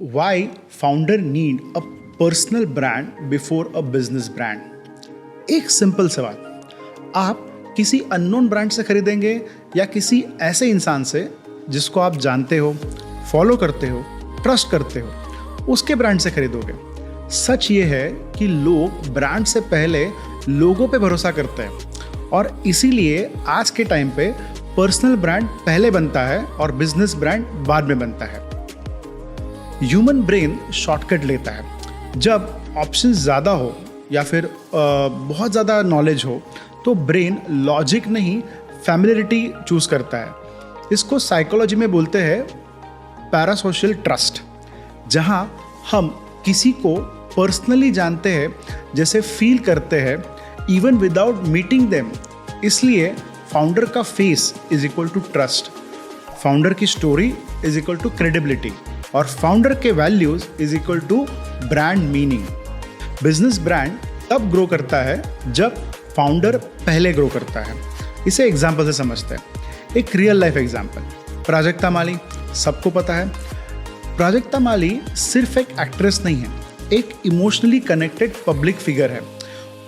Why founder need a personal brand before a business brand? एक simple सवाल, आप किसी अननोन ब्रांड से खरीदेंगे या किसी ऐसे इंसान से जिसको आप जानते हो, फॉलो करते हो, ट्रस्ट करते हो, उसके ब्रांड से खरीदोगे? सच ये है कि लोग ब्रांड से पहले लोगों पे भरोसा करते हैं और इसीलिए आज के टाइम पे पर्सनल ब्रांड पहले बनता है और बिजनेस ब्रांड बाद में बनता है। ह्यूमन ब्रेन शॉर्टकट लेता है। जब ऑप्शन ज़्यादा हो या फिर बहुत ज़्यादा नॉलेज हो तो ब्रेन लॉजिक नहीं फैमिलियरिटी चूज़ करता है। इसको साइकोलॉजी में बोलते हैं पैरासोशल ट्रस्ट, जहां हम किसी को पर्सनली जानते हैं, जैसे फील करते हैं इवन विदाउट मीटिंग देम। इसलिए फाउंडर का face is equal to trust, founder की story is equal to credibility और फाउंडर के values is equal to brand meaning. Business brand तब ग्रो करता है जब फाउंडर पहले ग्रो करता है। इसे एग्जाम्पल से समझते हैं। एक रियल लाइफ एग्जाम्पल, प्राजक्ता माली सबको पता है। प्राजक्ता माली सिर्फ एक एक्ट्रेस नहीं है, एक इमोशनली कनेक्टेड पब्लिक फिगर है।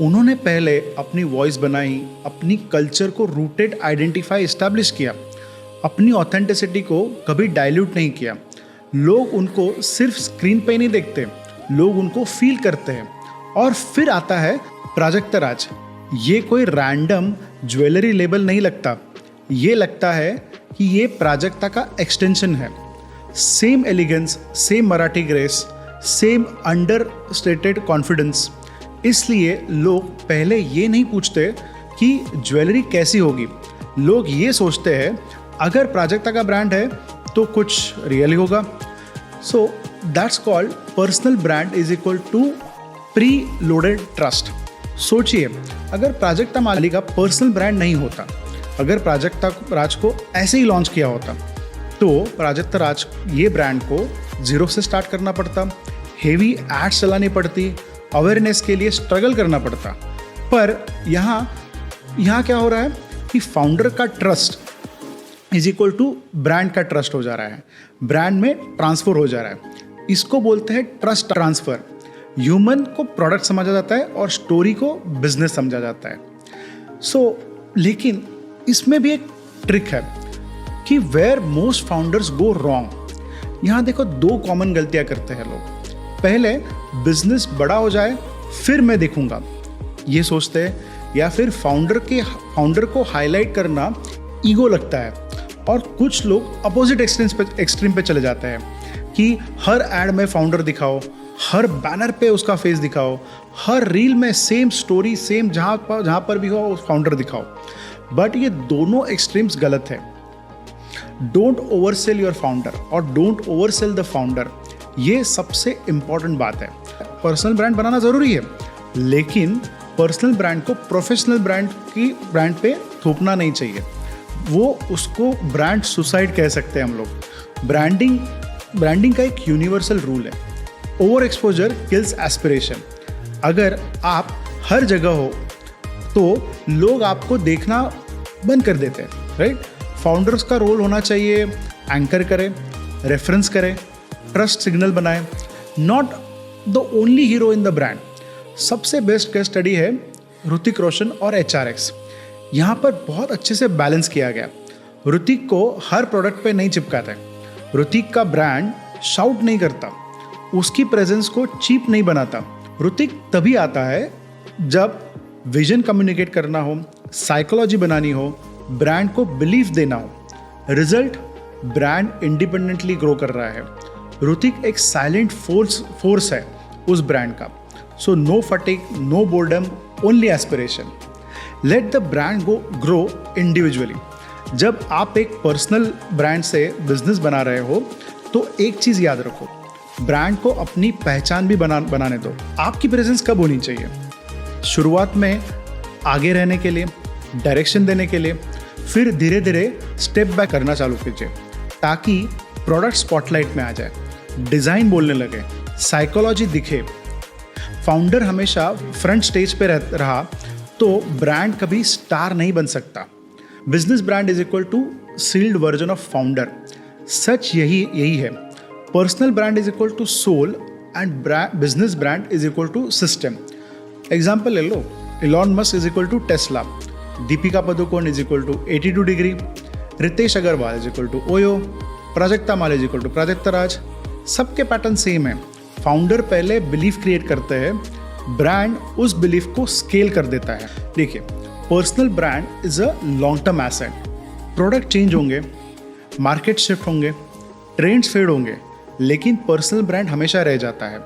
उन्होंने पहले अपनी वॉइस बनाई, अपनी कल्चर को रूटेड आइडेंटिफाई इस्टेब्लिश किया, अपनी ऑथेंटिसिटी को कभी डाइल्यूट नहीं किया। लोग उनको सिर्फ स्क्रीन पे नहीं देखते, लोग उनको फील करते हैं। और फिर आता है प्राजक्ता राज। ये कोई रैंडम ज्वेलरी लेबल नहीं लगता, ये लगता है कि ये प्राजक्ता का एक्सटेंशन है। Same elegance, same Marathi grace, same understated confidence. इसलिए लोग पहले ये नहीं पूछते कि ज्वेलरी कैसी होगी, लोग ये सोचते हैं अगर प्राजक्ता का ब्रांड है तो कुछ रियल ही होगा। So that's called personal brand is equal to preloaded trust. सोचिए, अगर प्राजक्ता माली का पर्सनल ब्रांड नहीं होता, अगर प्राजक्ता राज को ऐसे ही लॉन्च किया होता, तो प्राजक्ता राज ये ब्रांड को जीरो से स्टार्ट करना पड़ता, हेवी एड्स चलानी पड़ती, अवेयरनेस के लिए स्ट्रगल करना पड़ता। पर यहाँ क्या हो रहा है कि फाउंडर का trust is equal to brand का ट्रस्ट हो जा रहा है, ब्रांड में ट्रांसफर हो जा रहा है। इसको बोलते हैं ट्रस्ट ट्रांसफर। ह्यूमन को प्रोडक्ट समझा जाता है और स्टोरी को बिजनेस समझा जाता है। लेकिन इसमें भी एक ट्रिक है कि where most founders go wrong. यहाँ देखो, दो कॉमन गलतियाँ करते हैं लोग। पहले बिजनेस बड़ा हो जाए फिर मैं देखूंगा, ये सोचते हैं, या फिर फाउंडर को हाईलाइट करना ईगो लगता है। और कुछ लोग अपोजिट एक्सट्रीम पे चले जाते हैं कि हर एड में फाउंडर दिखाओ, हर बैनर पे उसका फेस दिखाओ, हर रील में सेम स्टोरी, सेम जहाँ पर भी हो उस फाउंडर दिखाओ। बट ये दोनों एक्सट्रीम्स गलत है। डोंट ओवरसेल योर फाउंडर और डोंट ओवरसेल द फाउंडर, ये सबसे इंपॉर्टेंट बात है। पर्सनल ब्रांड बनाना ज़रूरी है, लेकिन पर्सनल ब्रांड को प्रोफेशनल ब्रांड पे थोपना नहीं चाहिए। वो उसको ब्रांड सुसाइड कह सकते हैं हम लोग। ब्रांडिंग का एक यूनिवर्सल रूल है, ओवर एक्सपोजर किल्स एस्पिरेशन। अगर आप हर जगह हो तो लोग आपको देखना बंद कर देते हैं, राइट? फाउंडर्स का रोल होना चाहिए एंकर करे, रेफरेंस करे, ट्रस्ट सिग्नल बनाए, not the only hero in the brand. सबसे बेस्ट केस स्टडी है ऋतिक रोशन और HRX। यहाँ पर बहुत अच्छे से बैलेंस किया गया। ऋतिक को हर प्रोडक्ट पे नहीं चिपकाते, ऋतिक का ब्रांड शाउट नहीं करता, उसकी प्रेजेंस को चीप नहीं बनाता। ऋतिक तभी आता है जब विजन कम्युनिकेट करना हो, साइकोलॉजी बनानी हो, ब्रांड को बिलीफ देना हो। रिजल्ट, ब्रांड इंडिपेंडेंटली ग्रो कर रहा है। ऋतिक एक साइलेंट फोर्स है उस ब्रांड का। So no fatigue, no boredom, only aspiration. Let the brand grow individually. जब आप एक पर्सनल ब्रांड से बिजनेस बना रहे हो तो एक चीज़ याद रखो, ब्रांड को अपनी पहचान भी बनाने दो। आपकी प्रेजेंस कब होनी चाहिए? शुरुआत में आगे रहने के लिए, डायरेक्शन देने के लिए, फिर धीरे धीरे स्टेप बैक करना चालू कीजिए ताकि प्रोडक्ट स्पॉटलाइट में आ जाए, डिज़ाइन बोलने लगे, साइकोलॉजी दिखे। फाउंडर हमेशा फ्रंट स्टेज पे रहा तो ब्रांड कभी स्टार नहीं बन सकता। Business brand is equal to sealed version of founder. सच यही है, personal brand is equal to soul and business brand is equal to system. Example ले लो, Elon Musk is equal to Tesla, Deepika Padukone is equal to 82 degree, Ritesh Agarwal is equal to OYO, Prajakta Mali is equal to Prajakta Raj. सबके pattern same है। Founder पहले belief create करते हैं, brand उस belief को scale कर देता है। देखिए, personal brand is a long term asset. Product change होंगे, मार्केट शिफ्ट होंगे, ट्रेंड्स फेड होंगे, लेकिन पर्सनल ब्रांड हमेशा रह जाता है।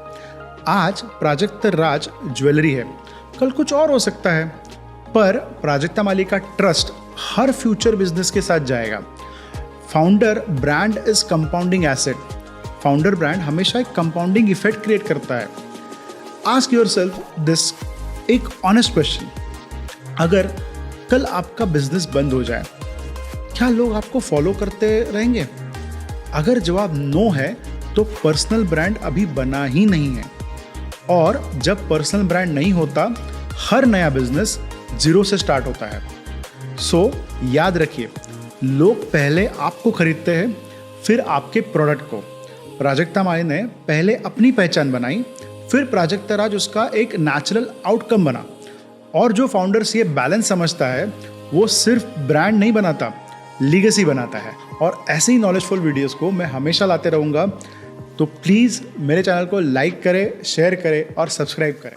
आज प्राजक्ता राज ज्वेलरी है, कल कुछ और हो सकता है, पर प्राजक्ता माली का ट्रस्ट हर फ्यूचर बिजनेस के साथ जाएगा। Founder brand is compounding asset. Founder brand हमेशा एक कंपाउंडिंग इफेक्ट क्रिएट करता है। आस्क योरसेल्फ दिस एक ऑनेस्ट क्वेश्चन, अगर कल आपका बिजनेस बंद हो जाए, क्या लोग आपको फॉलो करते रहेंगे? अगर जवाब नो है तो पर्सनल ब्रांड अभी बना ही नहीं है। और जब पर्सनल ब्रांड नहीं होता, हर नया बिजनेस जीरो से स्टार्ट होता है। सो याद रखिए, लोग पहले आपको खरीदते हैं, फिर आपके प्रोडक्ट को। प्राजक्ता माली ने पहले अपनी पहचान बनाई, फिर प्राजक्ता राज उसका एक नेचुरल आउटकम बना। और जो फाउंडर्स ये बैलेंस समझता है, वो सिर्फ ब्रांड नहीं बनाता, लीगेसी बनाता है। और ऐसे ही नॉलेजफुल वीडियोस को मैं हमेशा लाते रहूँगा। तो प्लीज़ मेरे चैनल को लाइक करें, शेयर करें और सब्सक्राइब करें।